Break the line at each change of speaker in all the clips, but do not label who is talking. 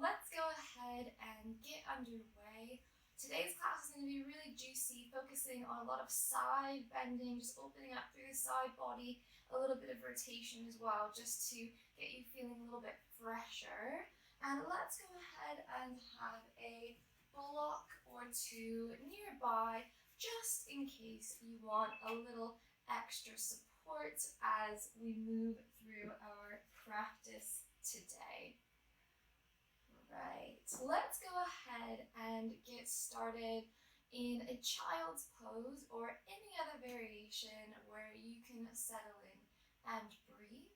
let's go ahead and get underway. Today's class is going to be really juicy, focusing on a lot of side bending, just opening up through the side body, a little bit of rotation as well, just to get you feeling a little bit fresher. And let's go ahead and have a block or two nearby, just in case you want a little extra support as we move through our practice today. Right, let's go ahead and get started in a child's pose or any other variation where you can settle in and breathe.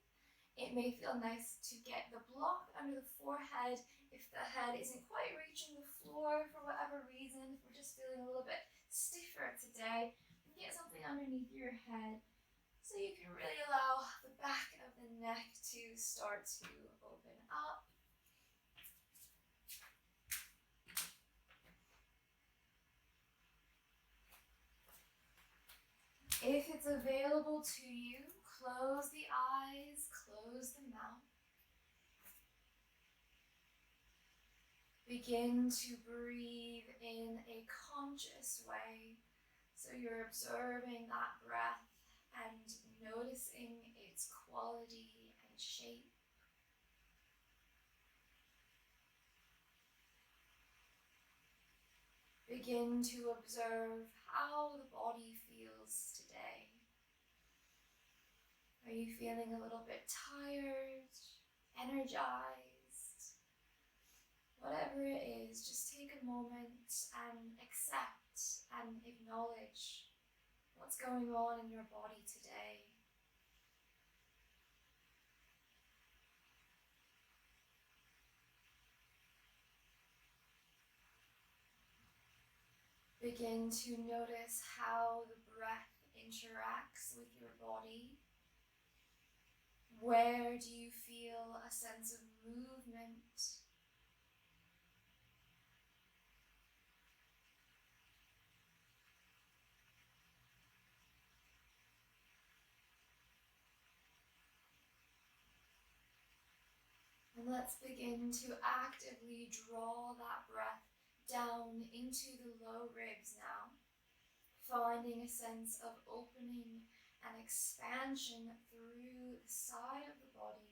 It may feel nice to get the block under the forehead if the head isn't quite reaching the floor for whatever reason. If we're just feeling a little bit stiffer today, get something underneath your head so you can really allow the back of the neck to start to open up. If it's available to you, close the eyes, close the mouth. Begin to breathe in a conscious way, so you're observing that breath and noticing its quality and shape. Begin to observe how the body feels today. Are you feeling a little bit tired, energized? Whatever it is, just take a moment and accept and acknowledge what's going on in your body today. Begin to notice how the breath interacts with your body. Where do you feel a sense of movement? And let's begin to actively draw that breath down into the low ribs now, finding a sense of opening and expansion through the side of the body.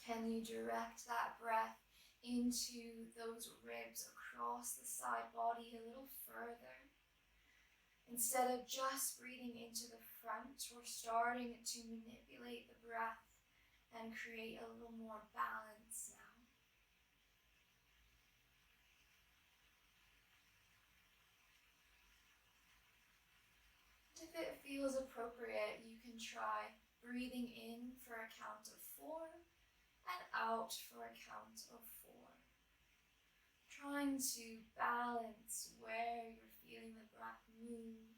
Can you direct that breath into those ribs across the side body a little further? Instead of just breathing into the front, we're starting to manipulate the breath and create a little more balance now. If it feels appropriate, you can try breathing in for a count of 4 and out for a count of 4. Trying to balance where you're feeling the breath move,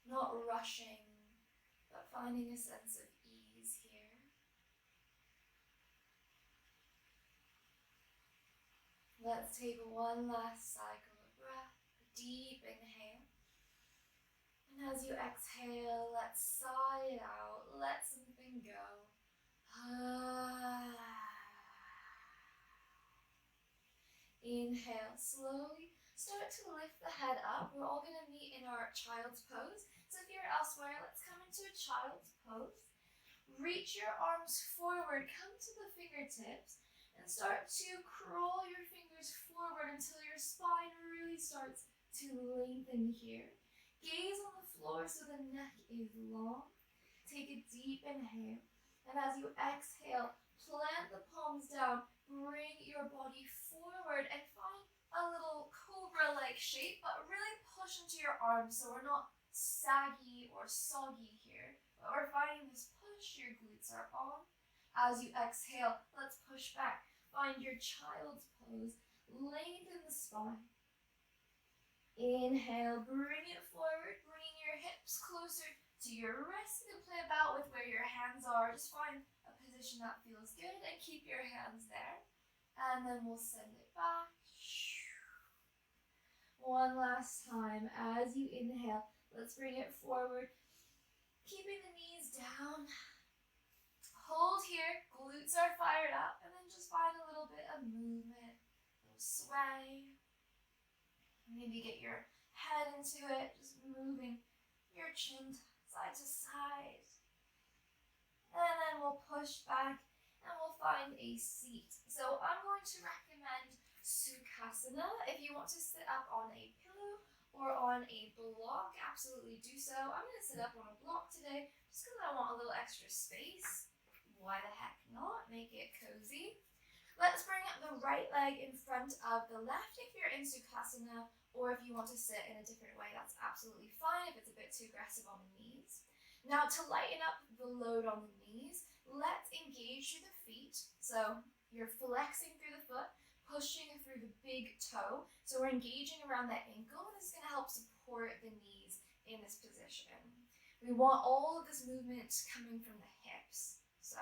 not rushing, but finding a sense of ease here. Let's take one last cycle of breath, a deep inhale. And as you exhale, let's sigh it out, let something go. Inhale slowly, start to lift the head up. We're all going to meet in our child's pose. So if you're elsewhere, let's come into a child's pose. Reach your arms forward, come to the fingertips, and start to crawl your fingers forward until your spine really starts to lengthen here. Gaze on the floor so the neck is long. Take a deep inhale, and as you exhale, plant the palms down, bring your body forward and find a little cobra-like shape, but really push into your arms so we're not saggy or soggy here, but we're finding this push, your glutes are on. As you exhale, let's push back. Find your child's pose, lengthen the spine. Inhale, bring it forward, bring your hips closer to your wrists. You can play about with where your hands are. Just find a position that feels good and keep your hands there. and then we'll send it back. One last time. As you inhale, let's bring it forward, keeping the knees down. Hold here, glutes are fired up, and then just find a little bit of movement, a little sway. Maybe get your head into it, just moving your chin side to side. And then we'll push back and we'll find a seat. So I'm going to recommend Sukhasana. If you want to sit up on a pillow or on a block, absolutely do so. I'm going to sit up on a block today just because I want a little extra space. Why the heck not? Make it cozy. Let's bring up the right leg in front of the left if you're in Sukhasana, or if you want to sit in a different way, that's absolutely fine if it's a bit too aggressive on the knees. Now, to lighten up the load on the knees, let's engage through the feet. So you're flexing through the foot, pushing through the big toe. So we're engaging around the ankle, and this is going to help support the knees in this position. We want all of this movement coming from the hips. So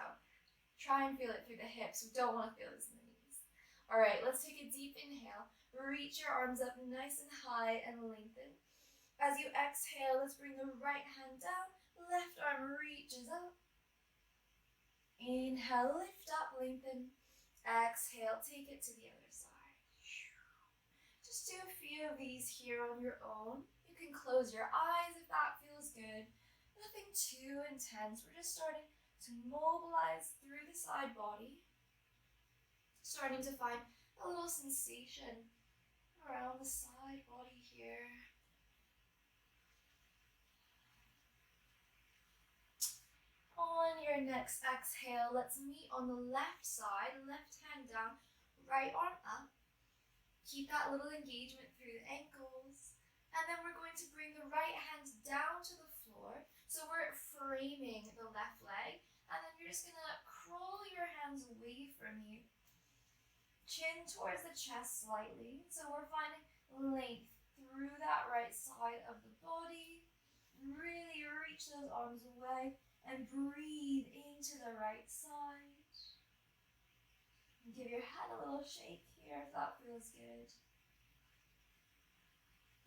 try and feel it through the hips. We don't want to feel this in the knees. All right, let's take a deep inhale. Reach your arms up nice and high and lengthen. As you exhale, let's bring the right hand down. Left arm reaches up. Inhale, lift up, lengthen. Exhale, take it to the other side. Just do a few of these here on your own. You can close your eyes if that feels good. Nothing too intense. We're just starting to mobilize through the side body. Starting to find a little sensation around the side body here. On your next exhale, let's meet on the left side, left hand down, right arm up. Keep that little engagement through the ankles. And then we're going to bring the right hand down to the floor. So we're framing the left leg. And then you're just going to crawl your hands away from you. Chin towards the chest slightly. So we're finding length through that right side of the body. Really reach those arms away and breathe into the right side. And give your head a little shake here if that feels good.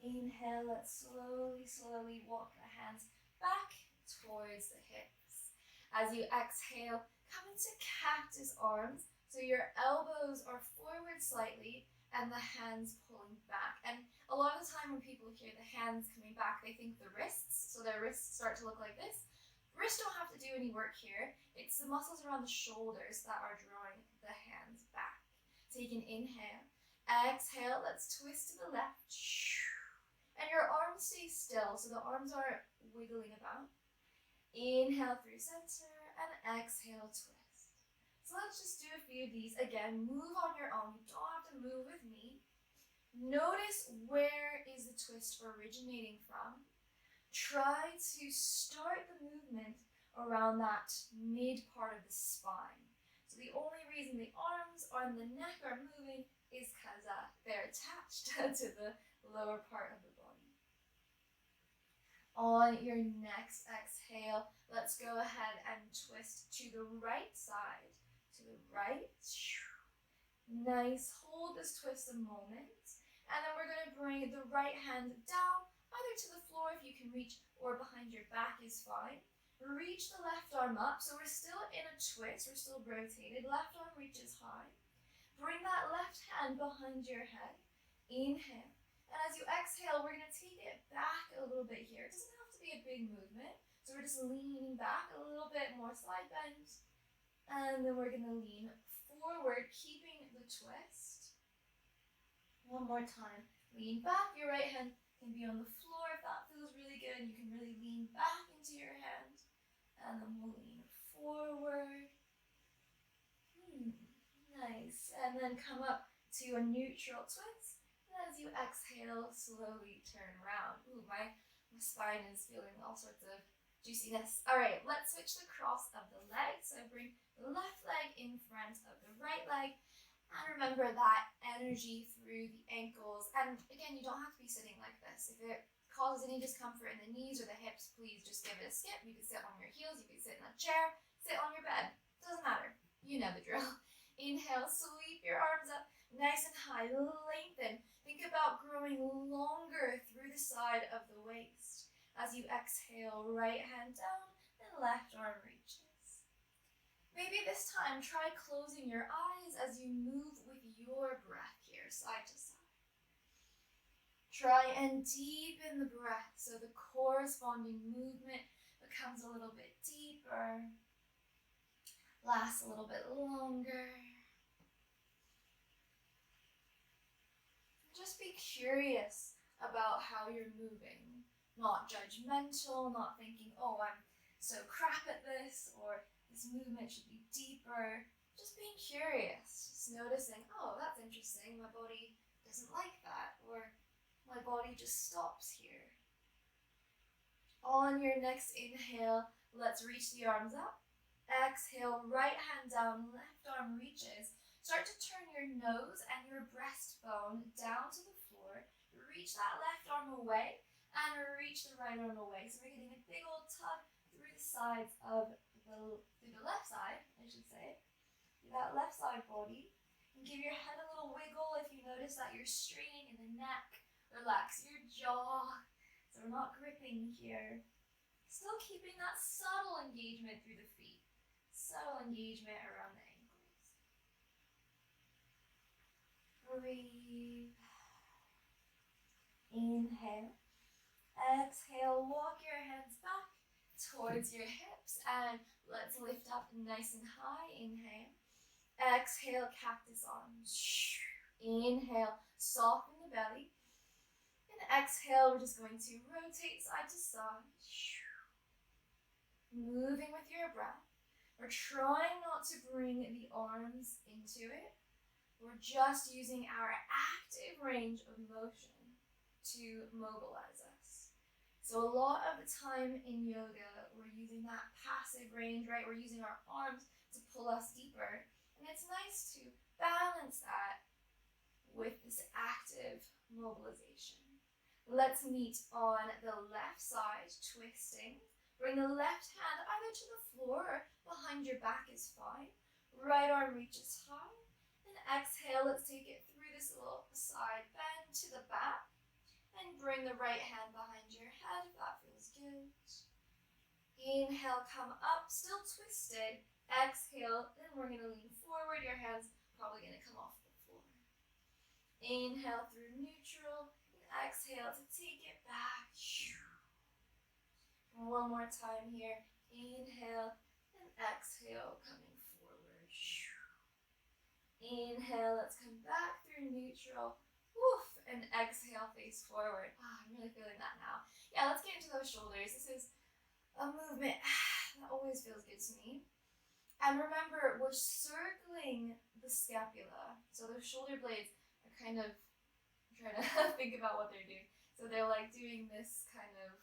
Inhale, let's slowly walk the hands back towards the hips. As you exhale, come into cactus arms. So your elbows are forward slightly and the hands pulling back. And a lot of the time when people hear the hands coming back, they think the wrists. So their wrists start to look like this. Wrists don't have to do any work here. It's the muscles around the shoulders that are drawing the hands back. Take an inhale. Exhale, let's twist to the left. And your arms stay still, so the arms aren't wiggling about. Inhale through center and exhale, twist. So let's just do a few of these. Again, move on your own. You don't have to move with me. Notice where is the twist originating from. Try to start the movement around that mid part of the spine. So the only reason the arms and the neck are moving is because they're attached to the lower part of the body. On your next exhale, let's go ahead and twist to the right side. To the right. Nice. Hold this twist a moment. And then we're going to bring the right hand down, either to the floor if you can reach, or behind your back is fine. Reach the left arm up. So we're still in a twist. We're still rotated. Left arm reaches high. Bring that left hand behind your head. Inhale. And as you exhale, we're going to take it back a little bit here. It doesn't have to be a big movement. So we're just leaning back a little bit, more side bend. And then we're going to lean forward, keeping the twist. One more time. Lean back. Your right hand can be on the floor if that feels really good. You can really lean back into your hand. And then we'll lean forward. Nice. And then come up to a neutral twist. And as you exhale, slowly turn around. Ooh, my spine is feeling all sorts of juiciness. All right, let's switch the cross of the legs. So bring the left leg in front of the right leg. And remember that energy through the ankles. And again, you don't have to be sitting like this. If it causes any discomfort in the knees or the hips, please just give it a skip. You can sit on your heels, you can sit in a chair, sit on your bed. Doesn't matter. You know the drill. Inhale, sweep your arms up nice and high, lengthen. Think about growing longer through the side of the waist. As you exhale, right hand down and left arm reaches. Maybe this time try closing your eyes as you move with your breath here, side to side. Try and deepen the breath so the corresponding movement becomes a little bit deeper, lasts a little bit longer. Just be curious about how you're moving, not judgmental, not thinking, oh, I'm so crap at this, or this movement should be deeper. Just being curious, just noticing, oh, that's interesting, my body doesn't like that, or my body just stops here. On your next inhale, let's reach the arms up. Exhale, right hand down, left arm reaches. Start to turn your nose and your breastbone down to the floor. Reach that left arm away and reach the right arm away. So we're getting a big old tug through the sides of through the left side, I should say. Through that left side body. And give your head a little wiggle if you notice that you're straining in the neck. Relax your jaw. So we're not gripping here. Still keeping that subtle engagement through the feet. Subtle engagement around the ankles. Breathe. Inhale. Exhale. Walk your hands back towards your hips and let's lift up nice and high. Inhale. Exhale, cactus arms. Inhale, soften the belly. And exhale, we're just going to rotate side to side. Moving with your breath. We're trying not to bring the arms into it. We're just using our active range of motion to mobilize us. So a lot of the time in yoga, we're using that passive range, right? We're using our arms to pull us deeper. And it's nice to balance that with this active mobilization. Let's meet on the left side, twisting. Bring the left hand either to the floor or behind your back is fine. Right arm reaches high. And exhale, let's take it through this little side bend to the back. And bring the right hand behind your head if that feels good. Inhale, come up, still twisted. Exhale, then we're going to lean forward. Your hand's probably going to come off the floor. Inhale through neutral. And exhale to take it back. One more time here. Inhale and exhale, coming forward. Inhale, let's come back through neutral. Woof, and exhale, face forward. I'm really feeling that now. Yeah, let's get into those shoulders. This is a movement that always feels good to me. And remember, we're circling the scapula. So those shoulder blades are kind of, I'm trying to think about what they're doing. So they're like doing this kind of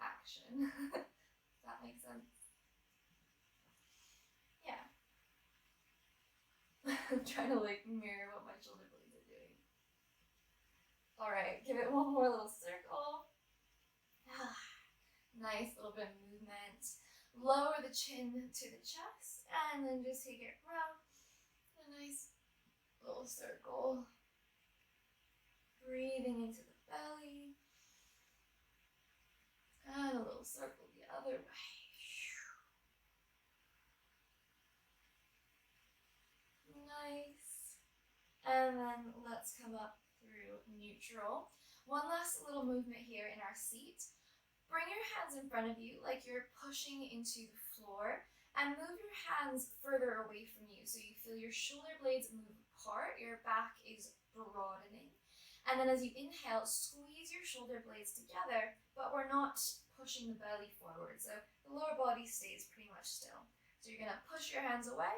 action. Does that make sense? Yeah. I'm trying to like mirror what my shoulder blades are doing. Alright, give it one more little circle. Nice little bit of movement. Lower the chin to the chest and then just take it round. A nice little circle. Breathing into the belly. And a little circle the other way. Nice. And then let's come up through neutral. One last little movement here in our seat. Bring your hands in front of you like you're pushing into the floor and move your hands further away from you so you feel your shoulder blades move apart, your back is broadening. And then as you inhale, squeeze your shoulder blades together, but we're not pushing the belly forward. So the lower body stays pretty much still. So you're gonna push your hands away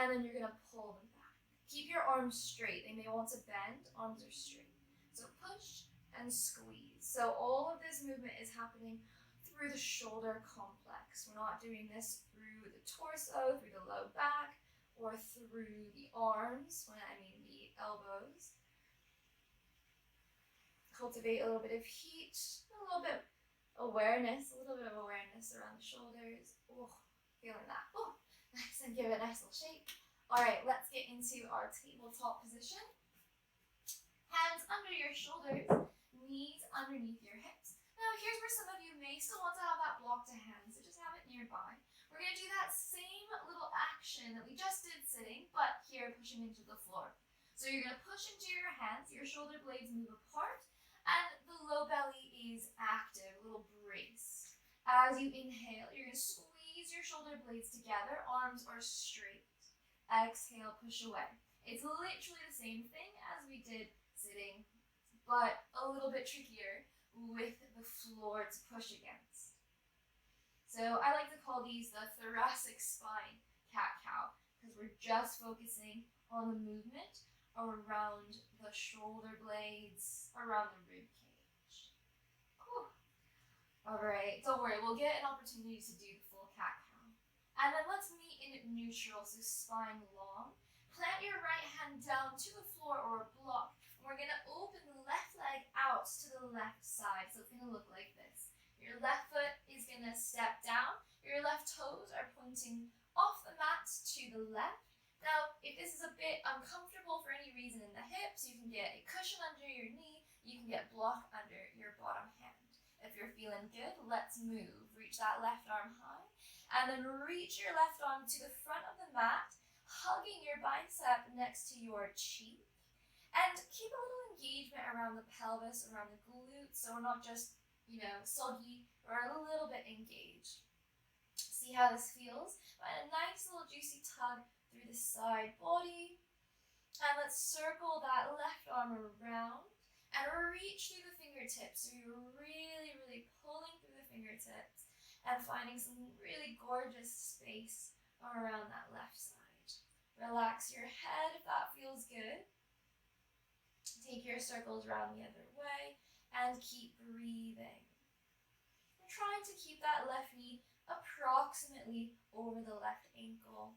and then you're gonna pull them back. Keep your arms straight. They may want to bend, arms are straight. So push and squeeze. So all of this movement is happening through the shoulder complex. We're not doing this through the torso, through the low back, or through the arms, when I mean the elbows. Cultivate a little bit of heat, a little bit of awareness, a little bit of awareness around the shoulders. Oh, feeling that. Oh, nice, and give it a nice little shake. All right, let's get into our tabletop position. Hands under your shoulders, knees underneath your hips. Now here's where some of you may still want to have that block to hand, so just have it nearby. We're going to do that same little action that we just did sitting, but here pushing into the floor. So you're going to push into your hands, your shoulder blades move apart, and the low belly is active, a little brace. As you inhale, you're going to squeeze your shoulder blades together, arms are straight. Exhale, push away. It's literally the same thing as we did sitting, but a little bit trickier with the floor to push against. So I like to call these the thoracic spine cat-cow, because we're just focusing on the movement around the shoulder blades, around the rib cage. Cool. All right, don't worry, we'll get an opportunity to do the full cat-cow. And then let's meet in neutral, so spine long. Plant your right hand down to the floor or a block. We're going to open the left leg out to the left side, so it's going to look like this. Your left foot is going to step down. Your left toes are pointing off the mat to the left. Now, if this is a bit uncomfortable for any reason in the hips, you can get a cushion under your knee. You can get block under your bottom hand. If you're feeling good, let's move. Reach that left arm high. And then reach your left arm to the front of the mat, hugging your bicep next to your cheek. And keep a little engagement around the pelvis, around the glutes, so we're not just, soggy, we're a little bit engaged. See how this feels? Find a nice little juicy tug through the side body. And let's circle that left arm around and reach through the fingertips. So you're really, really pulling through the fingertips and finding some really gorgeous space around that left side. Relax your head if that feels good. Take your circles around the other way and keep breathing. We're trying to keep that left knee approximately over the left ankle.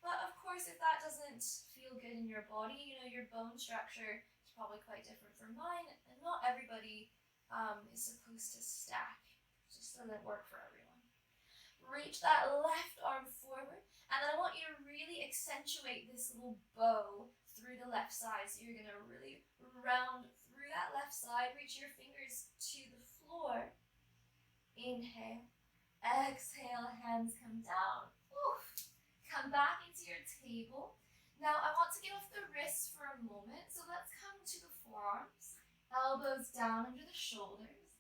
But of course, if that doesn't feel good in your body, your bone structure is probably quite different from mine, and not everybody is supposed to stack. It just doesn't work for everyone. Reach that left arm forward, and then I want you to really accentuate this little bow through the left side. So you're going to really round through that left side, reach your fingers to the floor. Inhale, exhale, hands come down. Oof. Come back into your table. Now I want to get off the wrists for a moment, so let's come to the forearms, elbows down under the shoulders,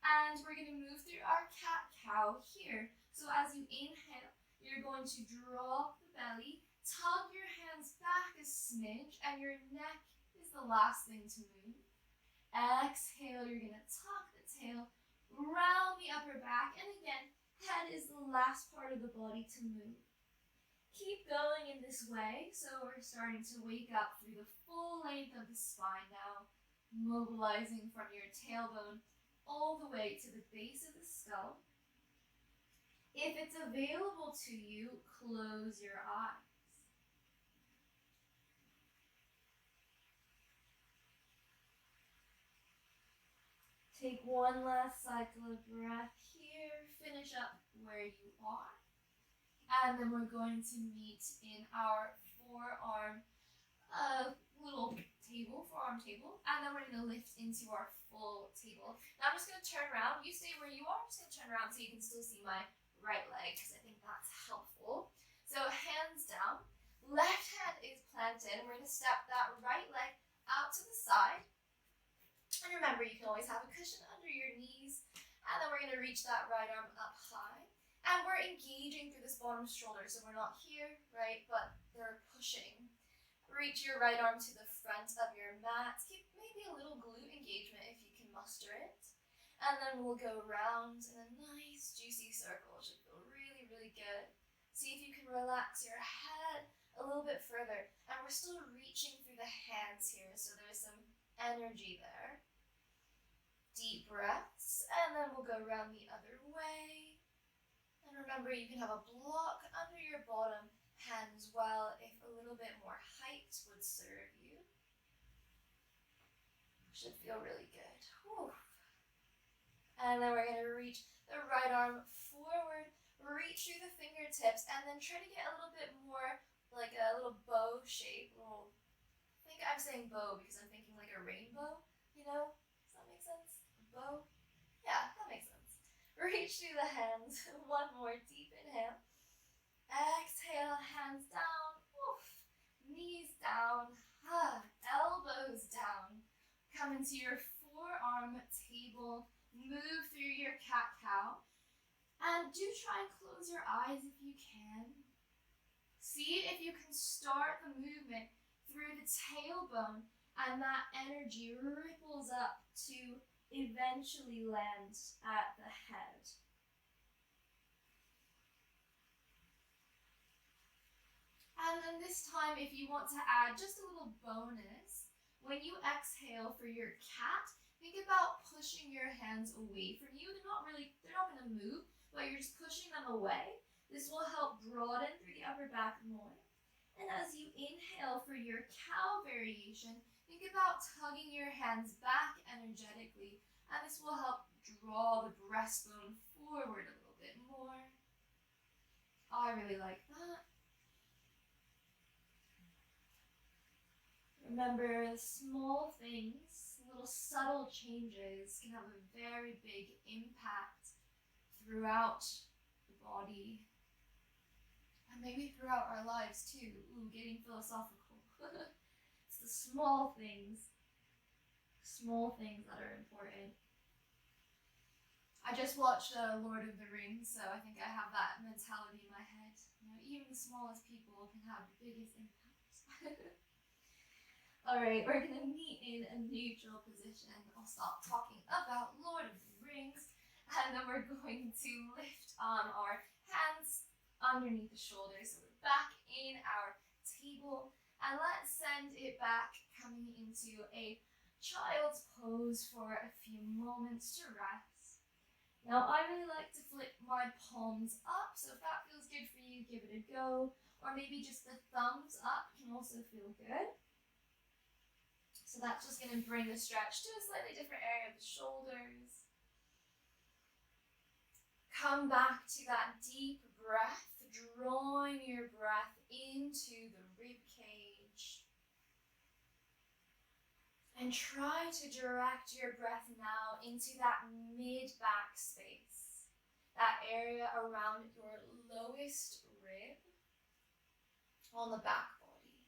and we're going to move through our cat-cow here. So as you inhale, you're going to drop the belly, tug your hands back a smidge, and your neck is the last thing to move. Exhale, you're going to tuck the tail, round the upper back, and again, head is the last part of the body to move. Keep going in this way, so we're starting to wake up through the full length of the spine now, mobilizing from your tailbone all the way to the base of the skull. If it's available to you, close your eyes. Take one last cycle of breath here. Finish up where you are. And then we're going to meet in our forearm forearm table. And then we're going to lift into our full table. Now I'm just going to turn around. You stay where you are. I'm just going to turn around so you can still see my right leg, because I think that's helpful. So hands down, left hand is planted, and we're going to step that right leg out to the side. And remember, you can always have a cushion under your knees, and then we're going to reach that right arm up high. And we're engaging through this bottom shoulder, so we're not here, right, but they're pushing. Reach your right arm to the front of your mat. Keep maybe a little glute engagement if you can muster it. And then we'll go round in a nice juicy circle. It should feel really, really good. See if you can relax your head a little bit further. And we're still reaching through the hands here, so there's some energy there. Deep breaths, and then we'll go around the other way. And remember, you can have a block under your bottom hand as well if a little bit more height would serve you. Should feel really good. Whew. And then we're going to reach the right arm forward, reach through the fingertips, and then try to get a little bit more like a little bow shape. I think I'm saying bow because I'm thinking like a rainbow, you know? Does that make sense? A bow? Yeah, that makes sense. Reach through the hands. One more deep inhale. Exhale, hands down. Oof. Knees down. Elbows down. Come into your forearm table. Move through your cat-cow. And do try and close your eyes if you can. See if you can start the movement through the tailbone, and that energy ripples up to eventually land at the head. And then this time, if you want to add just a little bonus, when you exhale for your cat, think about pushing your hands away from you. They're not going to move, but you're just pushing them away. This will help broaden through the upper back more. And as you inhale for your cow variation, think about tugging your hands back energetically, and this will help draw the breastbone forward a little bit more. I really like that. Remember, small things, little subtle changes can have a very big impact throughout the body. And maybe throughout our lives too. Ooh, getting philosophical. It's the small things that are important. I just watched Lord of the Rings, so I think I have that mentality in my head. You know, even the smallest people can have the biggest impact. All right, we're gonna meet in a neutral position. I'll stop talking about Lord of the Rings, and then we're going to lift our hands underneath the shoulders, so we're back in our table, and let's send it back, coming into a child's pose for a few moments to rest. Now, I really like to flip my palms up, so if that feels good for you, give it a go, or maybe just the thumbs up can also feel good. So that's just going to bring the stretch to a slightly different area of the shoulders. Come back to that deep breath, drawing your breath into the rib cage. And try to direct your breath now into that mid-back space, that area around your lowest rib on the back body.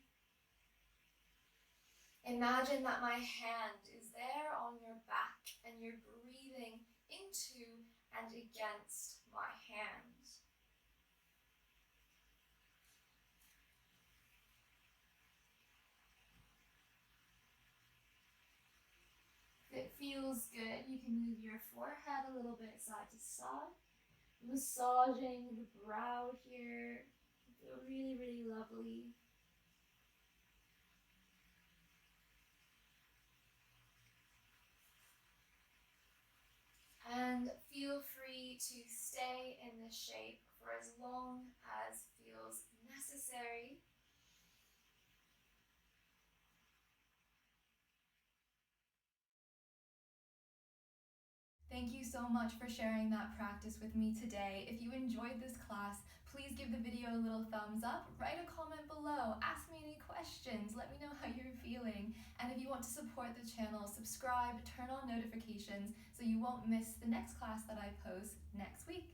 Imagine that my hand is there on your back and you're breathing into and against my hand. If it feels good, you can move your forehead a little bit side to side, massaging the brow here. Feel really, really lovely. And feel free to stay in this shape for as long as feels necessary. Thank you so much for sharing that practice with me today. If you enjoyed this class, please give the video a little thumbs up, write a comment below, ask me any questions, let me know how you're feeling. And if you want to support the channel, subscribe, turn on notifications so you won't miss the next class that I post next week.